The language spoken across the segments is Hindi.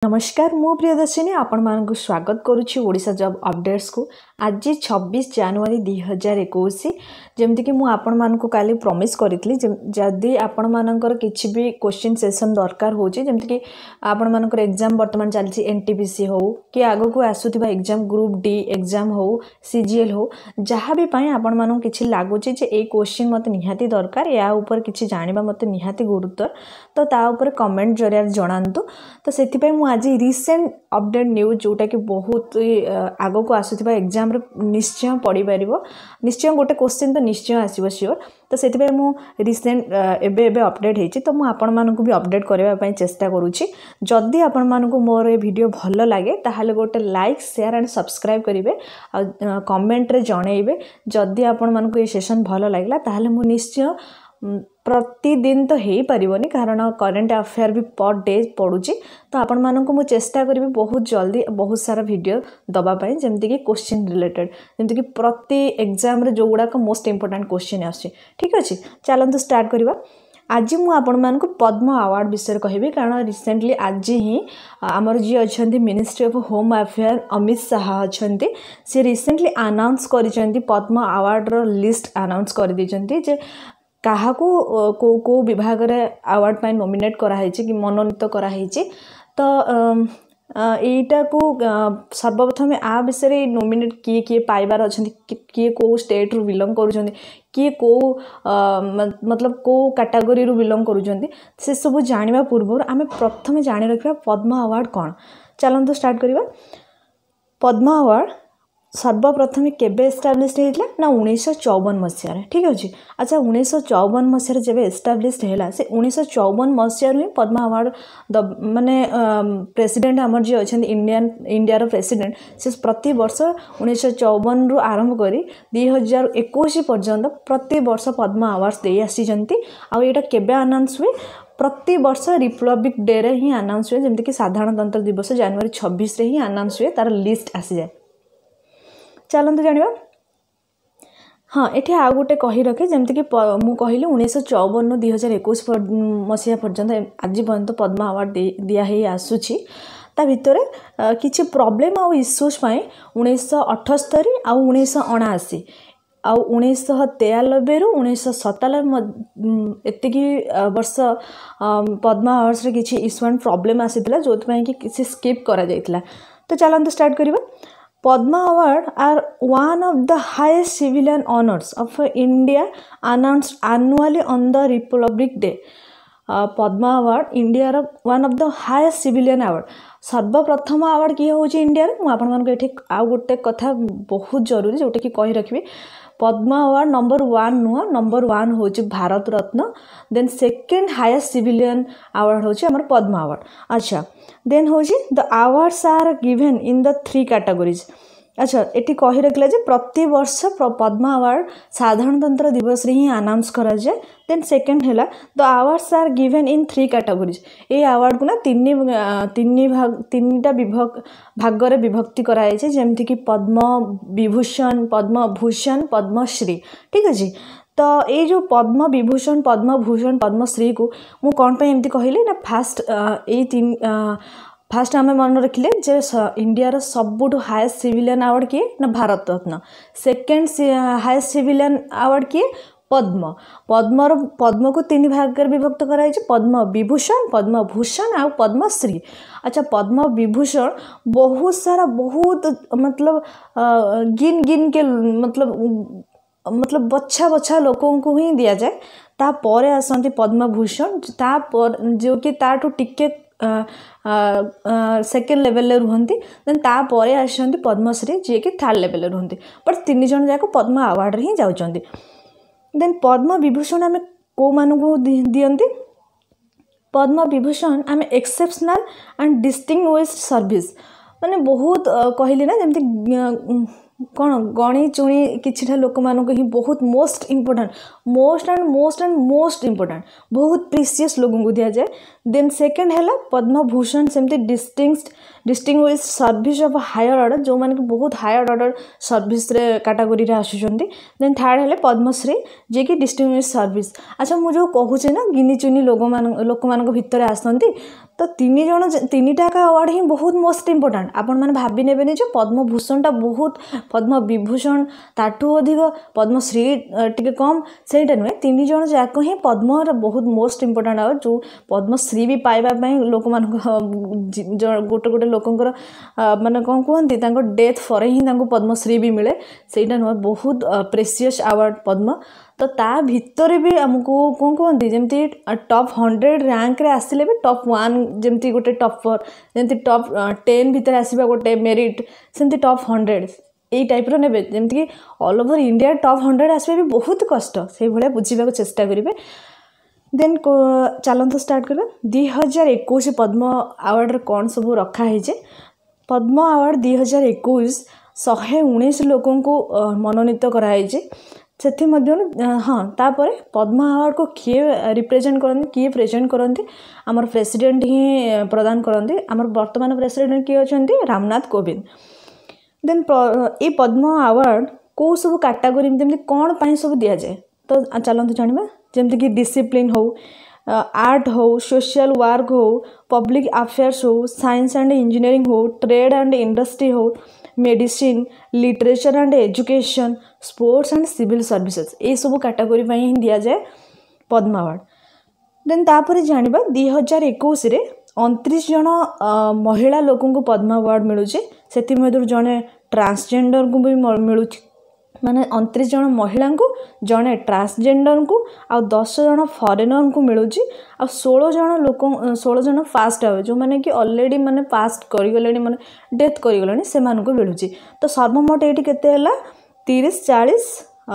नमस्कार मु प्रियदर्शिनी आपण मानक स्वागत करुच्ची ओडिशा जॉब अपडेट्स को आज 26 जनवरी 2021 जमती कि मु आपण मानक काली प्रॉमिस करितली जदी आपण मानकर किछि भी क्वेश्चन सेशन दरकार होची जमती कि आपण मानकर एग्जाम वर्तमान चलची एनटीपीसी हो कि आगो को आसुथिबा एग्जाम ग्रुप डी एग्जाम हो सीजीएल हो जहाँ भी पाए आपण मानक किछि लागुची जे ए क्वेश्चन मते निहाती दरकार या ऊपर किछि जानिबा मते निहाती गुरुत्व तो ता ऊपर कमेंट जरिया जणांतु तो सेति पय मु आज रिसेंट अपडेट न्यूज जोटा कि बहुत आगो को आसुथिबा एग्जाम रे निश्चय पड़ी पारिबो निश्चय गोटे क्वेश्चन तो निश्चय आसीबो श्योर तो सेति पय मु रिसेंट एबे अपडेट हेची तो मु आपण मानकु भी अपडेट करबा पय चेष्टा करूची जदी आपण मानकु मोर ए वीडियो भलो लागे ताहाले गोटे लाइक शेयर एंड सब्सक्राइब करिवे आ कमेंट रे जणैबे जदी आपण मानकु ए सेशन भलो लागला ताहाले मु निश्चय प्रतिदिन तो हो पारिबनी कारण करेंट अफेयर भी पर डे पड़ुची तो आपण मानकु मु चेष्टा करिबे बहुत जल्दी बहुत सारा वीडियो दबा पाए जेमति कि क्वेश्चन रिलेटेड जेमति कि प्रति एग्जाम रे जो गुडा को मोस्ट इंपोर्टेंट क्वेश्चन आछे ठीक अछि चलंतु स्टार्ट करिबा आज मु आपण मानकु पद्म अवार्ड विषय कहबी कारण रिसेंटली आज ही आमर जी अछंती ministry of home affair Amit Shah अछंती से रिसेंटली अनाउंस करिसंती पद्म अवार्ड रो लिस्ट अनाउंस कर दिसंती जे कहा को विभाग रे अवार्ड पाई नॉमिनेट करा हेची कि मनोनीत करा हेची तो एटा को सर्वप्रथम आ विषय नॉमिनेट किए किए पाइबार अछंती किए को स्टेट रु बिलोंग करूछंती किए को मतलब को कैटेगरी रु बिलोंग करूछंती से सब जानिबा पूर्व आमे प्रथम जानि रखिबा पद्म अवार्ड कोन चलंतु स्टार्ट करिबा पद्म अवार्ड सर्वप्रथम केबे एस्टाब्लिश हेतला ना 1954 मसिया रे ठीक अछि अच्छा 1954 मसिया रे जेबे एस्टाब्लिश हेला से 1954 मसिया रे पद्म अवार्ड माने प्रेसिडेंट हमर जे अछन इंडिया रो प्रेसिडेंट से प्रति वर्ष 1954 रु आरंभ करी 2021 पर्यंत प्रति वर्ष पद्म अवार्ड देई आसी जंती आ एटा केबे अनाउंस हुए प्रति वर्ष रिपब्लिक डे रे ही अनाउंस हुए जेमति कि साधारणतंत्र दिवस जनवरी 26 रे ही अनाउंस हुए तार लिस्ट आसी जाए चलते जानिबा हाँ एठी आ गोटे कही रखे जमती कि मु कहली 1954 2021 मसिया पर्यंत आज पर्यंत पद्म अवार्ड दिया ही आसुची ता भितरे किछि प्रॉब्लम आ इश्यूज पाए 1978 आ 1979 आ 1993 रु 1997 एतिकी वर्ष पद्म अवार्ड्स रे किछि इश्यू एंड प्रॉब्लम आसीतला जोथ पय कि किछि स्किप करा जायतला तो चलंतु स्टार्ट करिबा Padma Award are one of the highest civilian honors of India announced annually on the Republic Day. Padma Award India रो one of the highest civilian award. सर्वप्रथम अवार्ड किए होची इंडिया रे मु आपण मन के एठी आ गोटे कथा बहुत जरूरी जोटे कि कहि रखिबे पद्म अवार्ड नंबर 1 नुआ नंबर 1 होची Bharat Ratna then second highest civilian award होची हमर पद्म अवार्ड अच्छा देन होची the awards are given in the 3 categories अच्छा एटी कहि रखले जे प्रति वर्ष पद्म अवार्ड साधारणतंत्र दिवस रे ही अनाउंस करा जाय देन सेकंड हैला the awards are given in 3 categories ए अवार्ड को ना तीनटा भाग रे विभक्ति कराय छै जेमति कि पद्म विभूषण पद्म भूषण पद्मश्री ठीक अछि तो ये जो पद्म विभूषण पद्म भूषण पद्मश्री को मु कोन पे एमती कहले ना फास्ट आम मन रखिले जे इंडिया रो सबुठ हाईएस्ट सिविलियन अवार्ड किए ना Bharat Ratna second highest civilian award किए पद्म पद्म को 3 भाग कर विभक्त कराई छै पद्म विभूषण पद्म भूषण आ पद्मश्री अच्छा पद्म विभूषण बहुत सारा बहुत मतलब गिन के मतलब बच्छा लोकों को ही दिया जाए ता परे आसंती पद्म भूषण ता पर जो कि ताटू टिके सेकेंड लेवल रुहंती देन ता परे आसंती पद्मश्री जे कि थर्ड लेवल रुहंती बट 3 जन जाको पद्म अवार्ड रे ही जाउचंती देन पद्म विभूषण आमे को मानकु दियंती पद्म विभूषण आमे एक्सेप्शनल एंड डिस्टिंग्विश्ड सर्विस माने बहुत कहली ना जेमती कौन गणी चुणी किछिटा लोक मानक ही बहुत मोस्ट इम्पोर्टेंट बहुत प्रीसियस लोगों को दिया जाए देन सेकंड हैला पद्म भूषण सेमती distinguished service of higher order जो माने बहुत हायर ऑर्डर सर्विस रे कैटेगरी रे आसुचंती देन थर्ड हैले पद्मश्री जे कि डिस्टिंग्विश्ड सर्विस अच्छा मु जो कहूचे ना गिनी चुनी लोक मान भितर आसंती तो तीनटाका अवार्ड ही बहुत मोस्ट इम्पोर्टाट आपण मैंने भाभी ने जो पद्मभूषणटा बहुत पद्म विभूषण ताठू अधिक पद्मश्री टे कम सेटा नुहे तीन जन जाक ही पद्म बहुत मोस्ट इम्पोर्टाट अवार्ड जो पद्मश्री भी पाइबापी लोक मान गोटे गोटे लोकंर माने कौन कहती डेथ फरे ही पद्मश्री भी मिले सेटा नुहे बहुत प्रेसियस अवार्ड पद्म तो ता भितर भी आमको कौन कहती जमी टॉप 100 रैंक रे आसिले भी टॉप 1 जमी गोटे टॉपर जमी टॉप 10 भितर आसवा गोटे मेरिट सेमती टॉप 100 यही टाइप ने जमीक ऑल ओवर इंडिया टॉप 100 आसवा भी बहुत कष्ट से भाया बुझा चेष्टा करेंगे। देन चलते स्टार्ट करवा 2021 पद्म अवार्ड कौन सब रखाई पद्म अवार्ड 2021 119 लोकों को मनोनीत कराई से हाँ तापर पद्म अवार्ड को किए रिप्रेजेंट करते किए प्रेजेंट करते आमर प्रेसिडेंट ही प्रदान करते आमर वर्तमान प्रेसिडेंट किए अच्छा रामनाथ कोविंद। देन ये पद्म अवार्ड कौ सब कैटेगरी जमी कौन पाई सब दि जाए तो चलते जाना जमती कि डिसिप्लिन हो आर्ट हो सोशल वर्क हो पब्लिक अफेयर्स हो साइंस एंड इंजीनियरिंग हो ट्रेड एंड इंडस्ट्री हो medicine literature and education sports and civil services ये सब कैटेगरी ही दि जाए पद्म अवार्ड। देन तापर जाना 2021 रे 29 जन महिला लोकों को पद्म अवार्ड मिलूँ से जड़े ट्रांसजेंडर को भी मिलूँ माने 29 जन महिला को जड़े ट्रांसजेंडर को आ 10 जन फॉरेनर को मिलूँ आ 16 जन फास्ट आवे जो मैंने कि ऑलरेडी माने फास्ट करगले माने डेथ करगले से मिलूँ तो सर्वमोट ये केते 30 40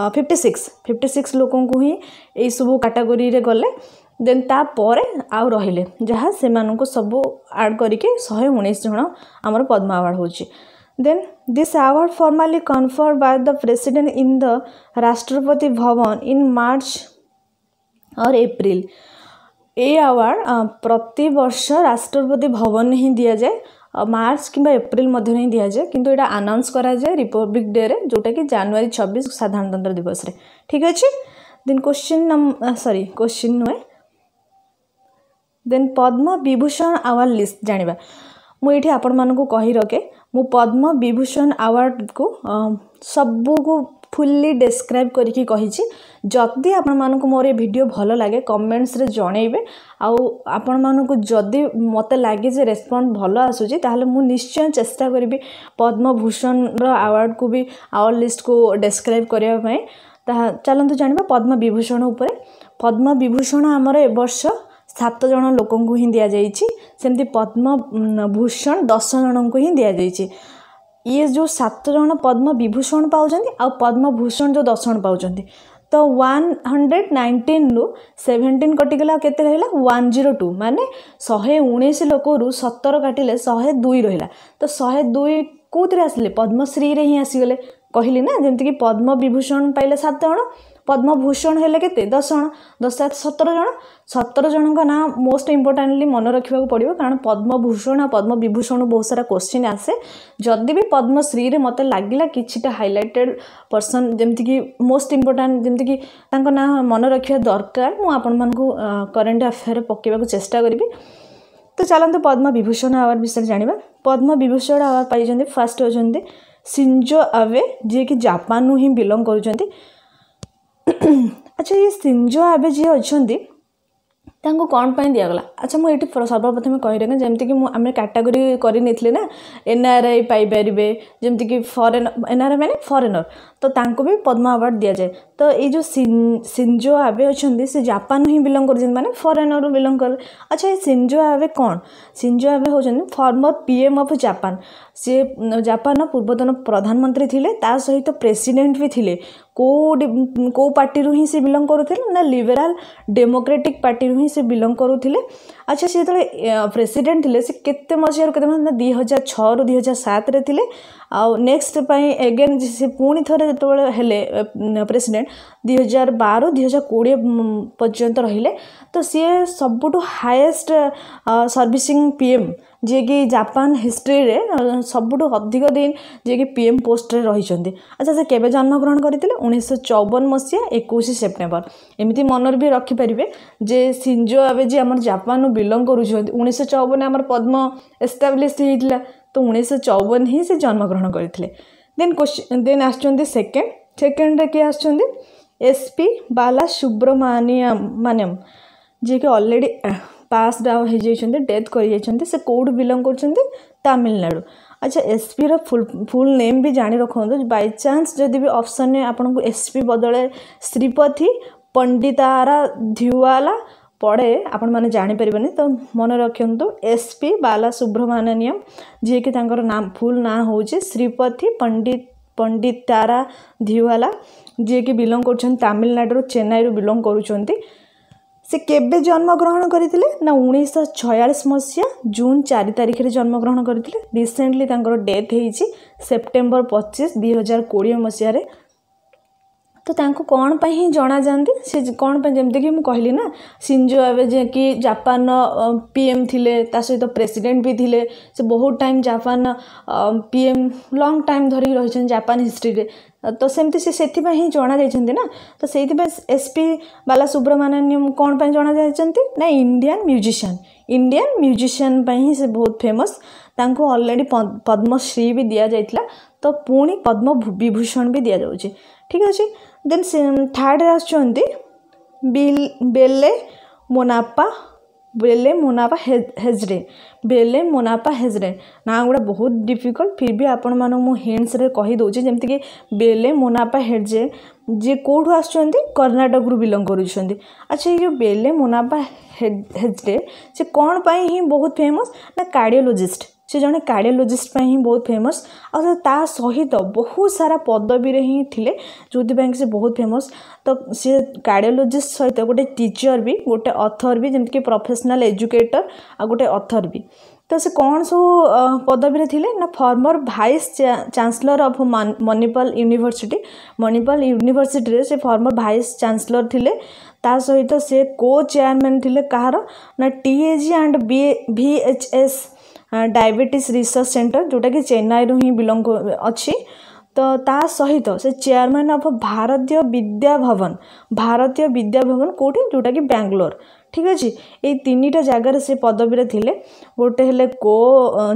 56 लोकों को ही यही सब कैटेगरी रे गले। देन तापर आउ रहिले जहाँ से सब ऐड करके 119 जन आमर पद्म अवार्ड होची। Then this award formally conferred by the president in the Rashtrapati Bhavan in March और April। ये अवार्ड प्रति वर्ष राष्ट्रपति भवन ही दि जाए मार्च कि एप्रिल मध्य ही दि जाए किंतु यहाँ अनाउंस करा जाए रिपब्लिक डे रे जोटा कि जनवरी 26 साधारणतंत्र दिवस रे ठीक अच्छे। देन क्वेश्चन नुहे देन पद्म विभूषण अवार्ड लिस्ट जानिबा मुझे आपण मानक कही रखे मु पद्म विभूषण अवार्ड को सबू को फुल्ली डिस्क्राइब करके कही जदि आपण मानक मोर वीडियो भल लगे कमेंट्स रे जनइबे आपण मानक जदि मते लगे जे रेस्पॉन्ड भल आसुची ताहले मु निश्चय चेष्टा करी पद्म भूषण अवार्ड को भी अवार्ड लिस्ट को डिस्क्राइब करबा पई। चलंतु जानिबा पद्म विभूषण उपरे पद्म विभूषण आमर ए वर्ष 7 जन लोकों को ही दि जाइए सेमती पद्म भूषण 10 जन को ही दि जाइए ये जो 7 जन पद्म विभूषण पाँच आ पद्म भूषण जो 10 जन पाँच तो 119 रु 17 कटिगला केते रहिला 102 माने 119 लोकरू 17 काटिले 102 रहिला तो 102 कोथरे आसिले पद्मश्री रे ही आसीगले कहली ना जमती कि पद्म विभूषण पाइले 7 जन पद्म भूषण हेले केते 10 जन 10 17 जन का ना मोस्ट इम्पोर्टाटली मन रखा पड़ो कारण पद्म भूषण और पद्म विभूषण बहुत सारा क्वेश्चन आसे जदि भी पद्मश्री रे मते लागिला किछिटा हाइलाइटेड पर्सन जमती कि मोस्ट इम्पोर्टाट जमती कि तांको ना मन रखा दरकार मु आपण मानकु करेंट अफेयर पकेबा चेष्टा करी। तो चलते पद्म विभूषण अवार्ड विषय जानिबा पद्म विभूषण अवार्ड पाइछन्ते फर्स्ट होछन्ते शिंजो आबे जे कि जापान ही बिलोंग करूछन्ते। अच्छा ये शिंजो आबे जी अच्छी तांको कौन पाई दिगला अच्छा मुझे सर्वप्रथम कही रखे जमती कि आम कैटेगोरी करनी ना एनआरआई पाइपर जमती कि फॉरेन एनआरआई मैंने फॉरेनर तो तांको भी पद्म अवार्ड दि जाए। तो ये जो शिंजो आबे अच्छे से जापान ही बिलोंग कर माने फॉरेनर बिलोंग कर। अच्छा ये शिंजो आबे कौन शिंजो आबे होचंदी फॉर्मर पीएम ऑफ जापान सी जापान पूर्वतन प्रधानमंत्री थिले ता सहित प्रेसिडेंट भी थिले को पार्टी रु ही से बिलोंग करुथिले ना लिबराल डेमोक्रेटिक पार्टी रु ही से बिलोंग करुथिले। अच्छा सी जो प्रेसिडेंट थिले से केते मसिया केते 2006 रु 2007 रे थिले आ नेक्स्ट पाई अगेन से पुणी थरे जतबेले हेले प्रेसिडेंट 2012 2020 पर्यंत रहिले। तो सी सबुठु हाईएस्ट सर्विसिंग पीएम जी कि जापान हिस्ट्री रे सबुठु अधिक दिन जी कि पीएम पोस्ट रे रही। अच्छा से केबे जन्मग्रहण करते 1954 मसीहा 21 सेप्टेम्बर एमती मनर भी रखिपारे जे सिंजो आबे जी आम जापान बिलंग कर 1954 आम पद्म एस्टाब्लीश होता तो 1954 ही से जन्मग्रहण करते। देन आसुँच सेकेंड रे किए आसुँच एसपी बाला सुब्रमण्यम जी कि ऑलरेडी पास हो डेथ कर से कौट बिलंग कर तमिलनाडु। अच्छा एसपी रो फुल नेम भी जानी रखो बाय चांस जदि भी ऑप्शन में आपको एसपी बदले श्रीपति पंडितारा ध्युवाला पढ़े आपण मैंने जानीपर तो मन रखु एसपी बाला सुब्रमण्यम जी कि नाम फुल ना हूँ श्रीपति पंडितारा ध्युवाला जी कि बिलंग कर तमिलनाडु चेन्नई बिलंग करुँच। से केबे जन्मग्रहण करते ना 1946 मसीहा जून 4 तारिख में जन्मग्रहण करते। रिसेंटली डेथ होती सेप्टेम्बर 25 2020 मसीह। तो तांको कौन पर ही जना जाती से कौन पर जमती कि कहली ना सिंजो आबे जे कि जापान पीएम थिले ता सहित प्रेसिडेंट भी थिले से बहुत time Japan PM long time धरी रही जापान हिस्ट्री रे तो सेमती से ही जना जाइछन्ती ना तो से एसपी बाला सुब्रमण्यम कौन पर जना जाइछन्ती ना इंडियन म्यूजिशियन पर ही से बहुत फेमस तांको ऑलरेडी पद्मश्री भी दिया जाइतला तो पुणी पद्म विभूषण भी दिया जाउची। ठीक अच्छे। देन थर्ड आसुँच बेले मोनापा हेजरे ना गुड़ा बहुत डिफिकल्ट फिर भी आपण मानू हिंट्स रे कही दउची जेमति कि बेले मोनापा हेजरे जे कोठु आसुँच कर्नाटक रु बिलंग करुँच। अच्छा ये बेले मोनापा हेजरे से कौन पाई ही बहुत फेमस ना कार्डियोलॉजिस्ट से जड़े कार्डियोलॉजिस्ट ही बहुत फेमस आ सहित बहुत सारा पदवी रे ही थिले जो से बहुत फेमस तो सी कार्डियोलॉजिस्ट सहित गोटे टीचर भी गोटे ऑथर भी जमीक प्रोफेशनल एजुकेटर आ गोटे ऑथर भी तो से कौन सब पदवी रे थिले ना farmer vice chancellor of Manipal university रे से फॉर्मर वाइस चांसलर थिले ता सहित से को चेयरमैन थिले कहार ना TAG and VHS diabetes research centre जोटा कि चेन्नई रू ही बिलंग अच्छी तो ता सहित से चेयरमैन ऑफ भारतीय विद्या भवन कोठी जोटा कि बेंगलोर। ठीक अच्छे ये 3टा जगार से पदवी रे थिले गोटे हेले को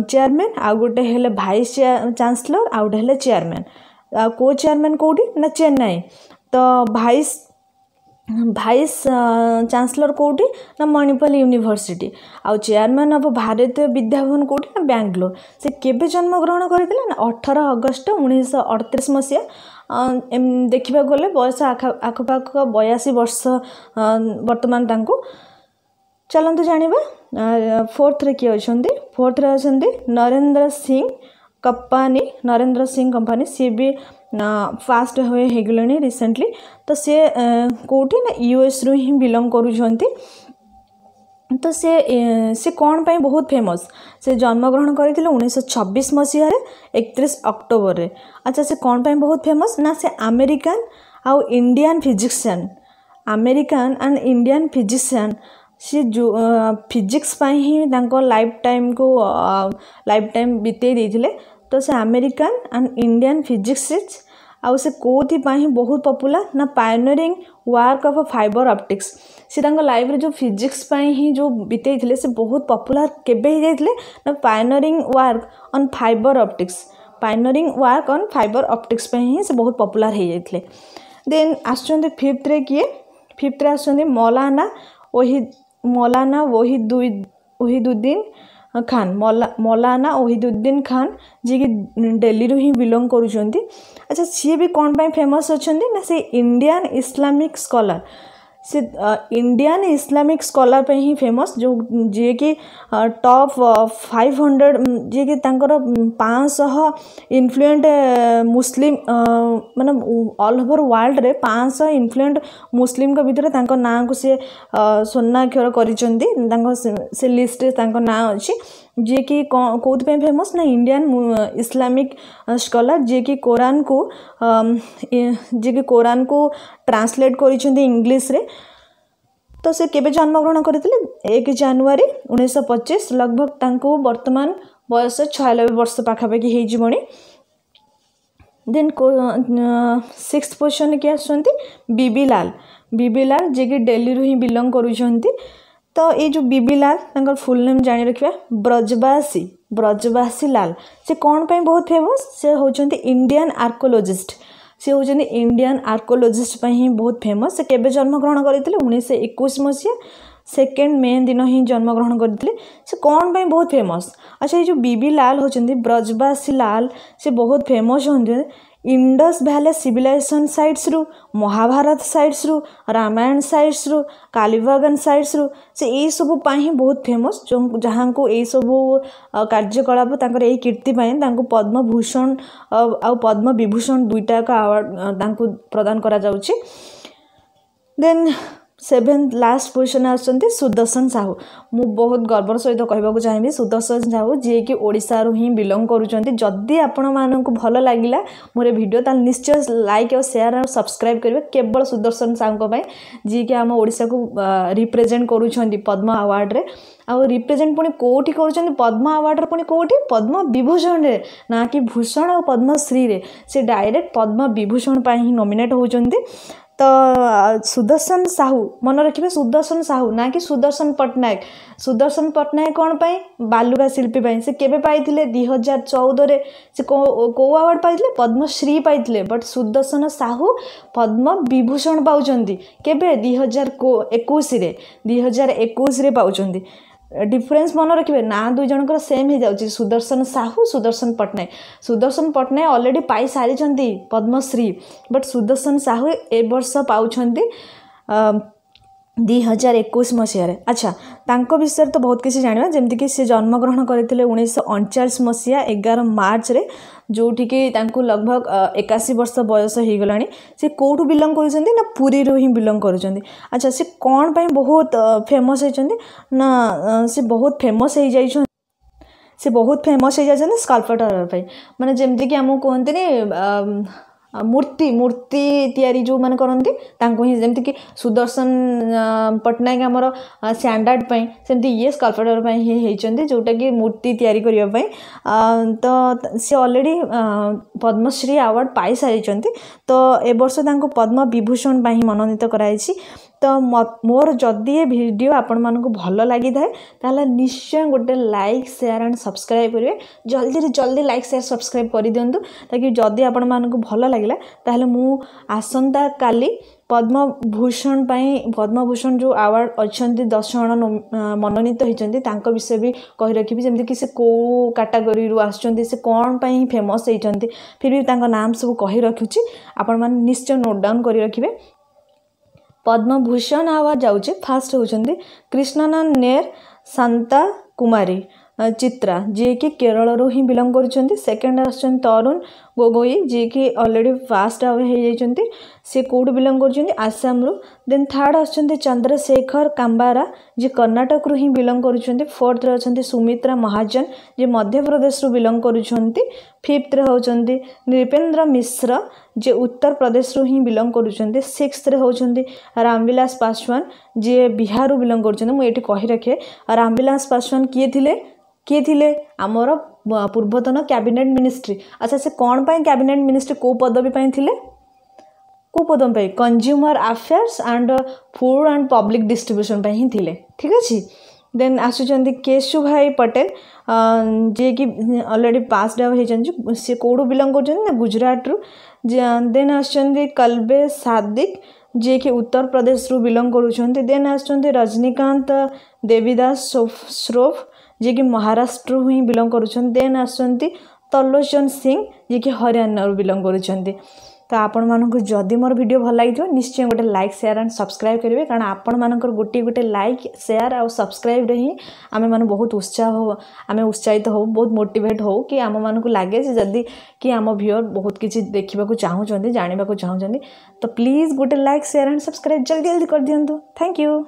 चेयरमैन आ गोटे हेले वाइस चांसलर आ गोटे हेले चेयरमैन को चेयरमैन कोठी ना चेन्नई तो वाइस चांसलर कोठी ना मणिपाल यूनिवर्सिटी आ चेयरमैन ऑफ भारतीय विद्या भवन कोठी ना बेंगलोर। से केबे जन्मग्रहण करते ना 18 अगस्त 1938 मसीहा देखा गले बयस आखपाख 82 वर्ष वर्तमान तांको। चलते जाना फोर्थ रे किए अच्छा फोर्थ रे अच्छा नरेंद्र सिंह कंपानी सी भी फास्ट हुए गले रिसेंटली तो सी कौटी ना यूएस रु ही बिलंग करुँच। तो से कौन पाई बहुत फेमस से जन्मग्रहण करते 1926 मसीह 31 अक्टोबर रे। अच्छा से कौन पाई बहुत फेमस ना से अमेरिकन आउ इंडियन फिजिशियन सी जो फिजिक्स पाई ही लाइफ टाइम बीते देते तो से अमेरिकन एंड इंडियन फिजिक्सिस्ट आउ से कोथि पाई बहुत पॉपुलर ना pioneering work of fibre optics से लाइफ रे जो फिजिक्स पाई ही जो बीते थे से बहुत पॉपुलर केबे ही जाइतले ना pioneering work on fibre optics पे ही से बहुत पॉपुलर हो जाइतले। देन आसुँच फिफ्थ रे आसुँच मौलाना वहीदुद्दीन खान जी कि दिल्ली रू ही बिलंग करुँच। अच्छा सी भी कौन पाई फेमस अच्छा ना से इंडियन इस्लामिक स्कॉलर पे ही फेमस जो जी कि टॉप 500 जी कि 500 इन्फ्लुएंट मुस्लिम माने ऑल ओवर वर्ल्ड रे 500 इन्फ्लुएंट मुस्लिम को भितर तांको नाम को से सोनाक्षर करिसेंती से लिस्ट रे तांको नाम अछि जी कि कौथ पे फेमस ना इंडियन इस्लामिक स्कॉलर जी कि कोरान को ट्रांसलेट करिसेंती इंग्लिश रे तो से केबे जन्मग्रहण करथिले 1 जनवरी 1925 लगभग तांको वर्तमान बयस 96 वर्ष पाखापाखि हो जीवनी। देन सिक्स्थ पोजिशन किए आसुँच बीबी लाल जे कि दिल्ली रू ही बिलोंग करुँच। तो ये जो बीबी लाल तांकर फुल नेम जानी रखिया ब्रजबासी लाल। से कौन पे बहुत फेमस, से होचंती इंडियन आर्कोलॉजिस्ट। से होचंती इंडियन आर्कोलॉजिस्ट ही बहुत फेमस। से केबे जन्मग्रहण करथिले 1921 मसीहा 2 मे दिन ही जन्मग्रहण करथिले। से कौन पे बहुत फेमस। अच्छा, ये जो बीबी लाल होचंती ब्रजबासी लाल से बहुत फेमस होंगे इंडस वैली सिविलाइजेशन साइट्स रू, महाभारत साइट्स रू, रामायण साइट्स रू, कालीबागन साइट्स रू। से यही सब ही बहुत फेमस, जो जहाँ को यही सब कार्यकलाप तांकर यही कीर्ति तांको पद्म भूषण आ पद्म विभूषण दुईटा का अवार्ड तांको प्रदान करा जाउची। देन 7th लास्ट पोजिशन आसुँच सुदर्शन साहू। मु बहुत गर्वर सहित कहवाक चाहिए सुदर्शन साहू जी कि ओडिशा रू ही बिलोंग करुँच। जदि आपण मानक भल लगिला मोर वीडियो ताल निश्चय लाइक और शेयर और सब्सक्राइब करेंगे केवल सुदर्शन साहू जी कि आम ओडिशा को रिप्रेजेंट करुँच पद्म अवार्ड रे। आउ रिप्रेजेंट पुणी कौटी कर पद्म अवार्ड पुणी कौटी पद्म विभूषण रे, ना कि भूषण और पद्मश्री रे। से डायरेक्ट पद्म विभूषण ही नॉमिनेट होउचंती। तो सुदर्शन साहू मन रखिए, सुदर्शन साहू ना कि सुदर्शन पट्टनायक। सुदर्शन पट्टनायक कौन पाई, बालुका शिल्पी पाई। से केबे पाइथिले 2014 रे से को अवार्ड पाइथिले, पद्मश्री पाइथिले। बट सुदर्शन साहू पद्म विभूषण पाउचंती केबे 2021 रे पाउचंती। डिफरेंस मन रखिए, ना दुई जनकर सेम ही जाउची सुदर्शन साहू सुदर्शन पट्टनायक। सुदर्शन पट्टनायक ऑलरेडी पाई सारी पद्मश्री, बट सुदर्शन साहू ए वर्ष पाउछंती 2021 मसीह। अच्छा, तांको विषय तो बहुत किसी जानिबा, जेमति कि से जन्मग्रहण करथिले 1939 मसीहा 11 मार्च रे, जोठी कि तांको लगभग 81 वर्ष बयस हो गलानी। से कोठू बिलोंग करुचंती ना पुरी रो ही बिलोंग करुचंती। अच्छा, से कौन पे बहुत फेमस होचंती ना, से बहुत फेमस हो जाइछन। से बहुत फेमस हो जाइछन स्कल्पचर पे, माने जेमति कि हमहु कहंतनी मूर्ति तैयारी जो माने करंती तांको ही, जेमति कि सुदर्शन पट्टनायक हमर स्टैंडर्ड पे, सेमति ये स्कल्पचर पे ही हेचंती जोटा कि मूर्ति तैयारी करिया पे। तो से ऑलरेडी पद्मश्री अवार्ड पाई सारिचंती। तो ए वर्ष तांको पद्म विभूषण पे ही मनोनीत कराइछि। तो मोर जदि ये वीडियो आपण मानकु भल लगी थाए ताला निश्चय गोटे लाइक शेयर एंड सब्सक्राइब करेंगे। जल्दी लाइक शेयर सब्सक्राइब कर दिंतु, ताकि जदि आपण मानकु भल लगिला ताहले मु आसंता काली पद्मभूषण जो अवार्ड अच्छा 10 जन मनोनीत होती तांको विषय भी कही रखी, जमी कि से कौ कैटेगरी रू आसुँच, से कौन पे फेमस होती, फिर भी तांको नाम सब कही रखुची, आपण माने निश्चय नोट डाउन कर रखिए। पद्मभूषण अवार्ड जाऊे फास्ट होती कृष्णानंद नेर शांता कुमारी चित्रा जी कि केरल रू ही बिलोंग कर। सेकेंड आसुँच तरुण गोगोई जी कि ऑलरेडी फास्ट हो जाती, सी कौट बिलोंग कर आसाम रू। देन थर्ड आसुँच चंद्रशेखर कांबारा जी कर्नाटक रू ही बिलोंग कर। फोर्थ अच्छा सुमित्रा महाजन जी मध्य प्रदेश रू बिलोंग कर। फिफ्थ होती नृपेंद्र मिश्र जी उत्तर प्रदेश रू ही बिलोंग कर। सिक्स्थ होती रामविलास पासवान जी बिहार रू बिलोंग कर। मुझे कही रखे रामविलास पासवान किए थिले आमर पूर्वतन कैबिनेट मिनिस्ट्री। अच्छा, से कौन पाई कैबिनेट मिनिस्ट्री को पदवी पाई थिले, को पदवी पाई consumer affairs and food and public distribution पाई ही थिले। ठीक अच्छे। देन आसुचंदी केशु भाई पटेल जी कि ऑलरेडी पास होती, सी कौटू बिलोंग कर गुजरात रू। देन आसुचंदी कल्बे सादिक जी कि उत्तर प्रदेश रू बिलोंग कर। देन आसुचंदी रजनीकांत देवीदास श्रोफ जी कि महाराष्ट्र रू ही बिलोंग कर। देन आसुचंती तलोचन सिंह जी कि हरियाणा रू बिलोंग कर। तो आपण मानक जदि मोर वीडियो भल लगी निश्चय गोटे लाइक शेयर एंड सब्सक्राइब करेंगे, कारण आपण मानकर गोटे लाइक शेयर और सब्सक्राइब रे ही आमे माने बहुत उत्साहित हो, बहुत मोटिवेट हो कि आम मानक लगे जदि कि आम व्यूअर बहुत किसी देखा चाहूँगी, जानवा चाहूँगी। तो प्लीज गोटे लाइक शेयर एंड सब्सक्राइब जल्दी कर दिंतु। Thank you.